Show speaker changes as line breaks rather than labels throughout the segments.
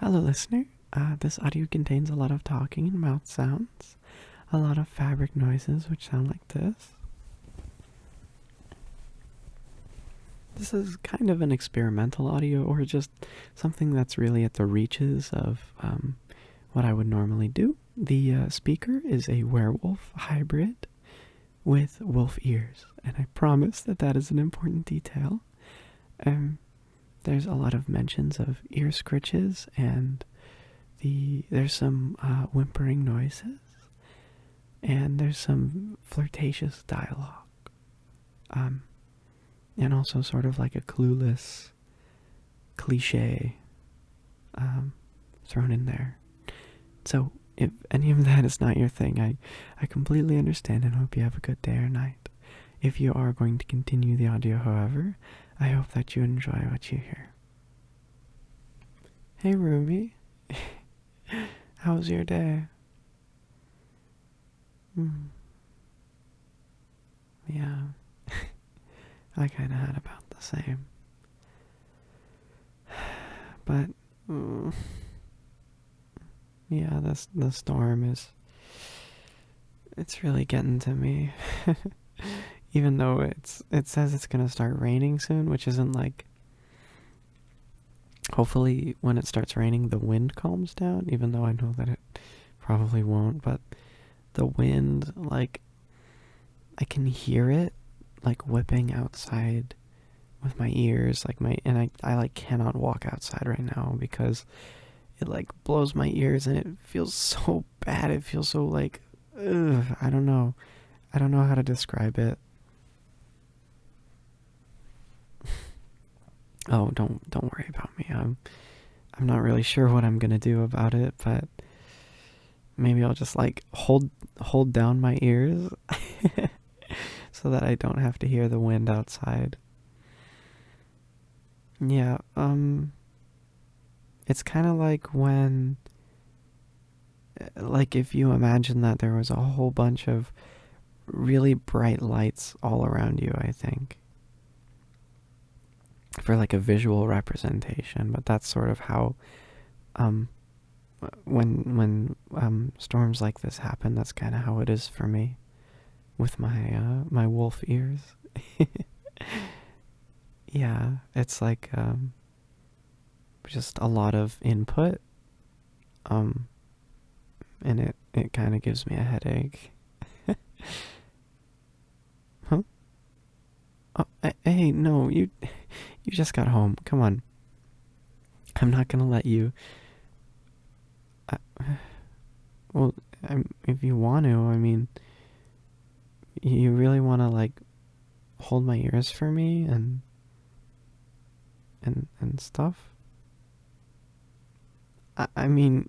Hello, listener. This audio contains a lot of talking and mouth sounds, a lot of fabric noises which sound like this. This is kind of an experimental audio, or just something that's really at the reaches of what I would normally do. The speaker is a werewolf hybrid with wolf ears, and I promise that that is an important detail. There's a lot of mentions of ear scritches, and there's some whimpering noises, and there's some flirtatious dialogue, and also sort of like a clueless cliche thrown in there. So if any of that is not your thing, I completely understand and hope you have a good day or night. If you are going to continue the audio, however, I hope that you enjoy what you hear. Hey Ruby, how was your day? Yeah, I kind of had about the same. But, yeah, the storm it's really getting to me. Even though it says it's gonna start raining soon, which isn't like, hopefully when it starts raining the wind calms down, even though I know that it probably won't. But the wind, like, I can hear it like whipping outside with my ears, like I like cannot walk outside right now because it like blows my ears and it feels so bad. It feels so like, ugh, I don't know how to describe it. Oh, don't worry about me. I'm not really sure what I'm gonna do about it, but maybe I'll just like hold down my ears so that I don't have to hear the wind outside. Yeah, it's kind of like when, like, if you imagine that there was a whole bunch of really bright lights all around you, I think, for like a visual representation. But that's sort of how when storms like this happen, that's kind of how it is for me with my wolf ears. Yeah, it's like just a lot of input, and it kind of gives me a headache. Huh? Oh, hey, no, you just got home. Come on. I'm not gonna let you. Uh, well, if you want to, I mean, you really want to like hold my ears for me and stuff. I mean,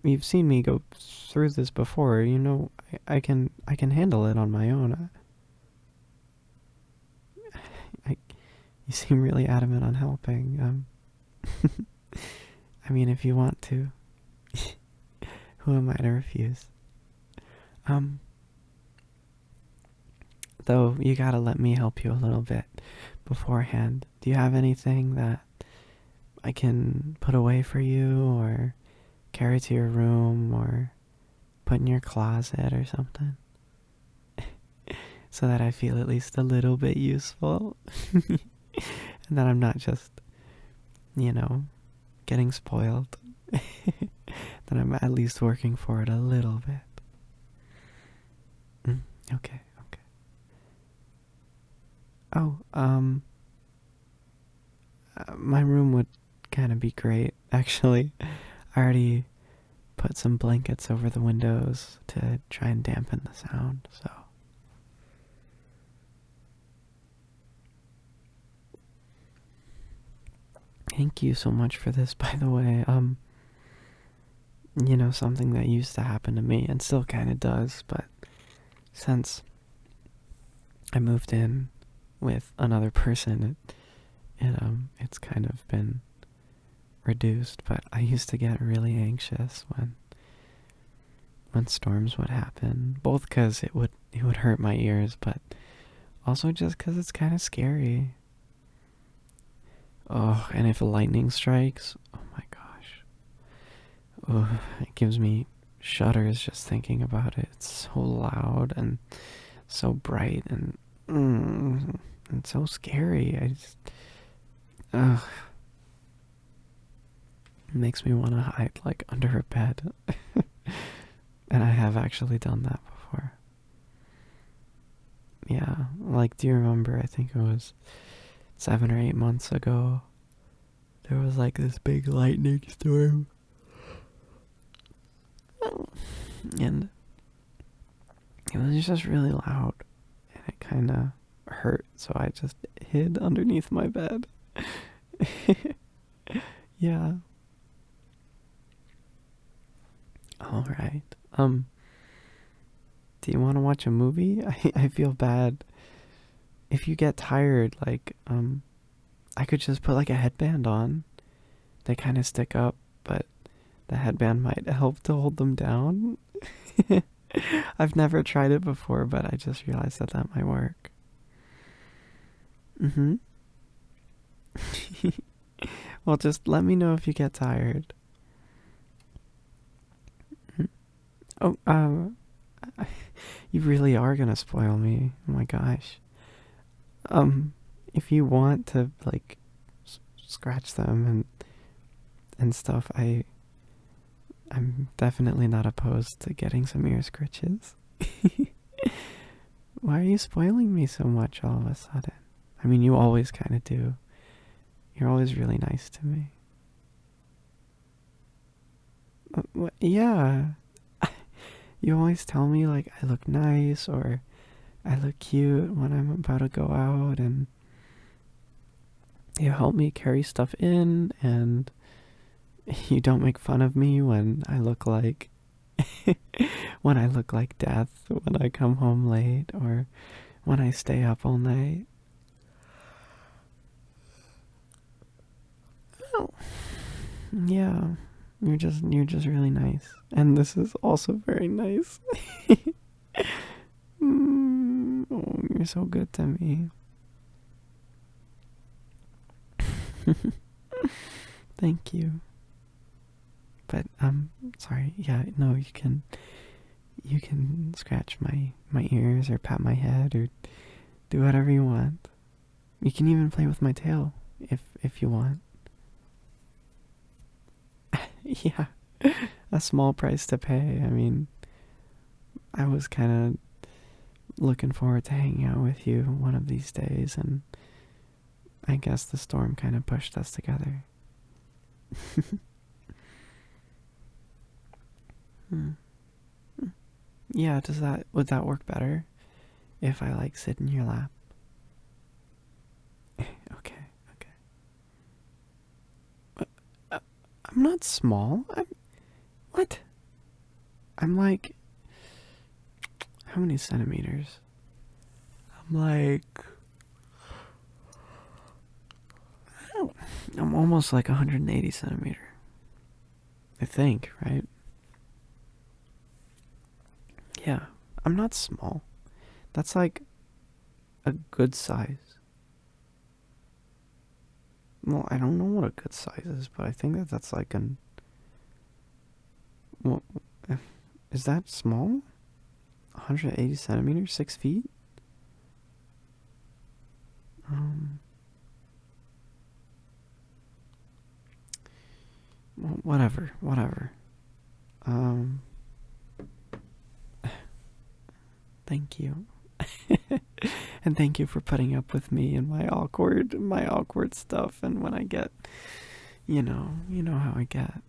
you've seen me go through this before. You know, I can handle it on my own. You seem really adamant on helping. I mean, if you want to, who am I to refuse? Though you gotta let me help you a little bit beforehand. Do you have anything that I can put away for you, or carry to your room, or put in your closet or something? So that I feel at least a little bit useful. And that I'm not just, getting spoiled. That I'm at least working for it a little bit. Okay. Oh, my room would kind of be great, actually. I already put some blankets over the windows to try and dampen the sound, so. Thank you so much for this, by the way. Something that used to happen to me and still kind of does, but since I moved in with another person, it's kind of been reduced. But I used to get really anxious when storms would happen, both because it would hurt my ears, but also just because it's kind of scary. Oh, and if lightning strikes, oh my god. ugh, it gives me shudders just thinking about it. It's so loud and so bright and so scary. Ugh, it makes me want to hide like under a bed. And I have actually done that before. Yeah, like, do you remember? I think it was 7 or 8 months ago. There was like this big lightning storm. And it was just really loud. And it kind of hurt. So I just hid underneath my bed. Yeah. Alright. Do you want to watch a movie? I feel bad. If you get tired, like, I could just put like a headband on. They kind of stick up, but the headband might help to hold them down. I've never tried it before, but I just realized that that might work. Mm-hmm. Well, just let me know if you get tired. Oh, you really are gonna spoil me. Oh my gosh. If you want to, like, scratch them and stuff, I'm definitely not opposed to getting some ear scratches. Why are you spoiling me so much all of a sudden? I mean, you always kind of do. You're always really nice to me. Yeah. You always tell me, like, I look nice or I look cute when I'm about to go out, and you help me carry stuff in, and you don't make fun of me when I look like when I look like death when I come home late or when I stay up all night. Oh. Yeah, you're just really nice, and this is also very nice. Oh, you're so good to me. Thank you. But sorry. Yeah, no, you can scratch my ears or pat my head or do whatever you want. You can even play with my tail if you want. Yeah, a small price to pay. I mean, I was kind of looking forward to hanging out with you one of these days, and I guess the storm kind of pushed us together. Hmm. Yeah, would that work better if I like sit in your lap? Okay, okay. Uh, I'm not small. What? I'm like, how many centimeters? I'm like, I'm almost like 180 centimeter. I think, right? Yeah, I'm not small. That's like a good size. Well, I don't know what a good size is, but I think that that's like an. Well, is that small? 180 centimeters, 6 feet? Um, well, whatever. Um, Thank you. And thank you for putting up with me and my awkward stuff, and when I get, you know how I get.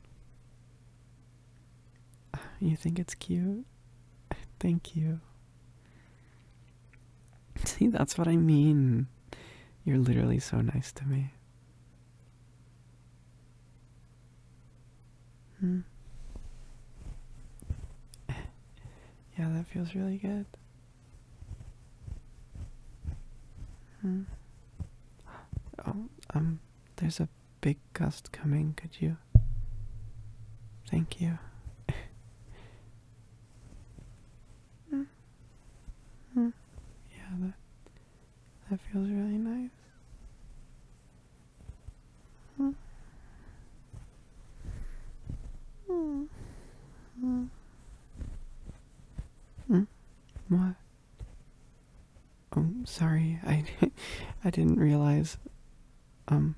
You think it's cute? Thank you. See, that's what I mean. You're literally so nice to me. Hmm. Yeah, that feels really good. Hmm. Oh, there's a big gust coming. Could you? Thank you. Hmm. Hmm. Yeah, that feels really nice. Hmm. Hmm. What? Oh, sorry. I didn't realize. Um,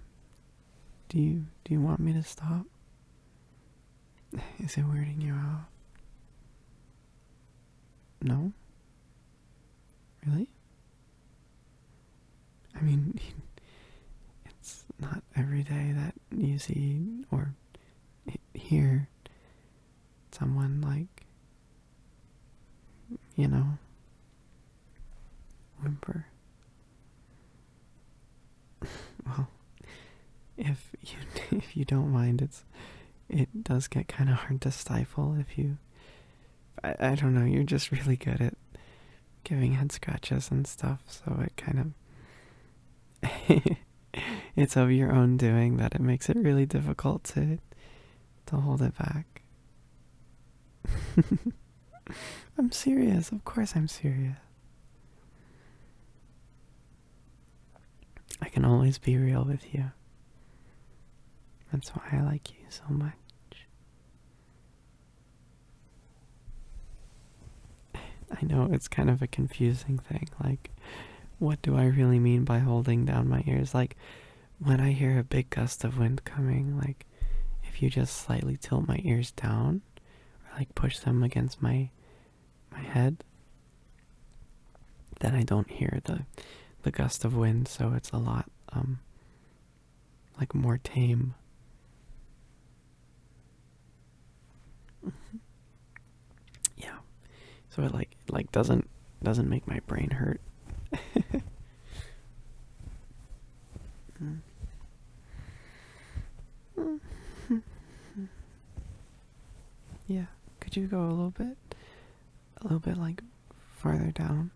do you want me to stop? Is it weirding you out? No? Really? I mean, it's not every day that you see or hear someone like, whimper. Well, if you don't mind, it does get kind of hard to stifle if you. I don't know. You're just really good at giving head scratches and stuff, so it kind of it's of your own doing that it makes it really difficult to hold it back. I'm serious. Of course I'm serious. I can always be real with you. That's why I like you so much. I know it's kind of a confusing thing. Like, what do I really mean by holding down my ears? Like, when I hear a big gust of wind coming, like, if you just slightly tilt my ears down, or like push them against my head, then I don't hear the gust of wind, so it's a lot, like more tame. Yeah. So it like doesn't make my brain hurt. Yeah. Could you go a little bit like farther down?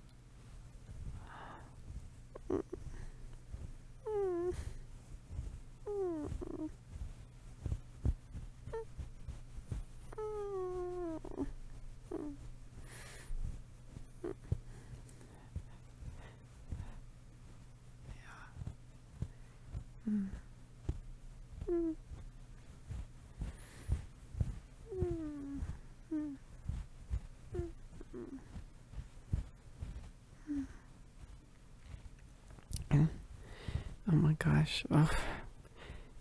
Oh my gosh. Oh,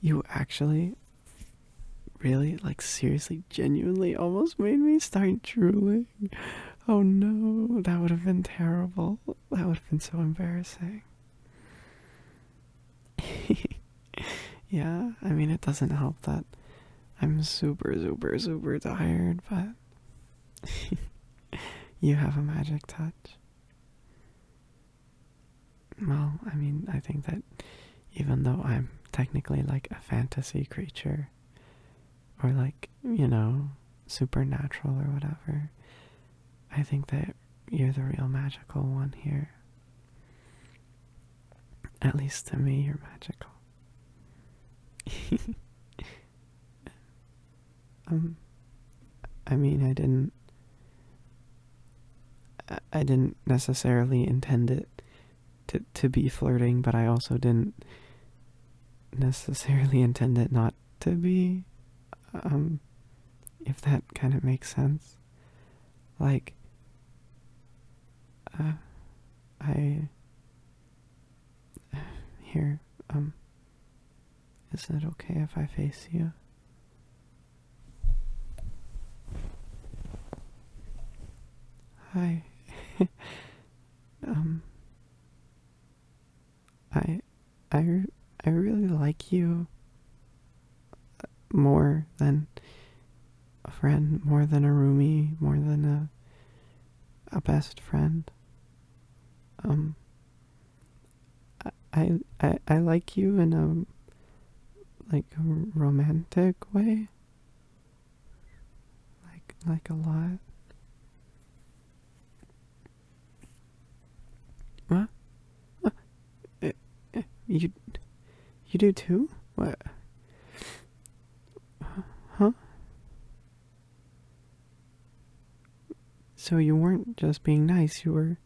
you actually, really, like seriously, genuinely almost made me start drooling. Oh no, that would have been terrible. That would have been so embarrassing. Yeah, I mean, it doesn't help that I'm super, super, super tired, but you have a magic touch. Well, I mean, I think that even though I'm technically like a fantasy creature, or like, supernatural or whatever, I think that you're the real magical one here. At least to me, you're magical. I mean, I didn't necessarily intend it to be flirting, but I also didn't necessarily intend it not to be, if that kind of makes sense. Like, here, is it okay if I face you? Hi. um, I really like you more than a friend, more than a roomie, more than a best friend. I like you in a romantic way, like a lot. What? You do too? What? Huh? So you weren't just being nice, you've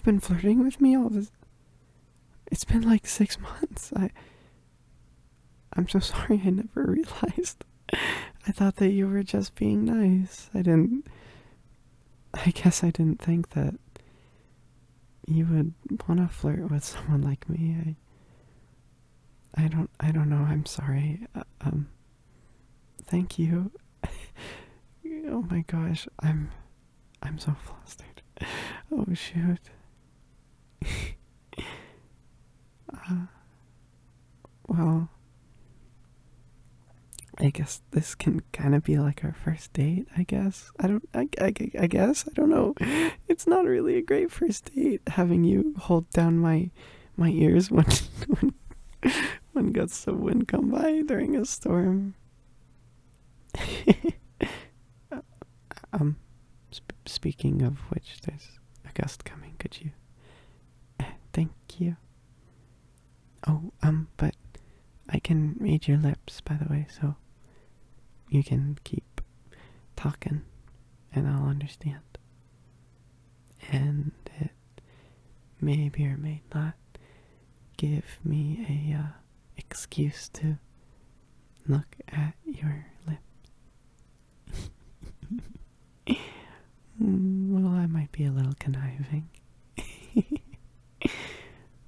been flirting with me all this. It's been like 6 months. I'm so sorry, I never realized. I thought that you were just being nice. I didn't. I guess I didn't think that you would want to flirt with someone like me. I don't know. I'm sorry. Thank you. Oh my gosh, I'm so flustered. Oh shoot. uh, well, I guess this can kind of be like our first date, I guess. I guess, I don't know. It's not really a great first date having you hold down my ears when when gusts of wind come by during a storm. Speaking of which, there's a gust coming. Could you? Thank you. Oh, but I can read your lips, by the way, so you can keep talking, and I'll understand. And it maybe or may not give me a excuse to look at your lips. Well, I might be a little conniving.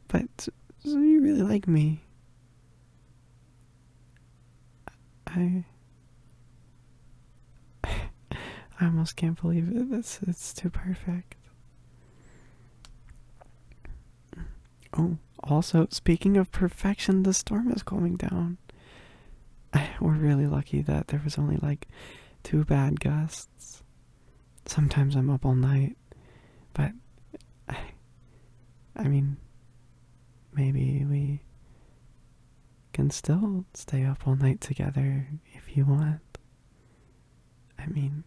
But, so you really like me. I almost can't believe it. It's too perfect. Oh, also, speaking of perfection, the storm is calming down. We're really lucky that there was only like 2 bad gusts. Sometimes I'm up all night, but I mean, maybe we can still stay up all night together if you want. I mean,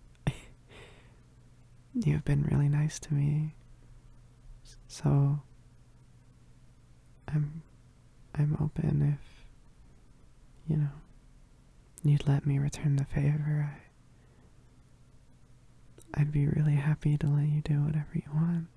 you've been really nice to me, so I'm open if, you'd let me return the favor. I'd be really happy to let you do whatever you want.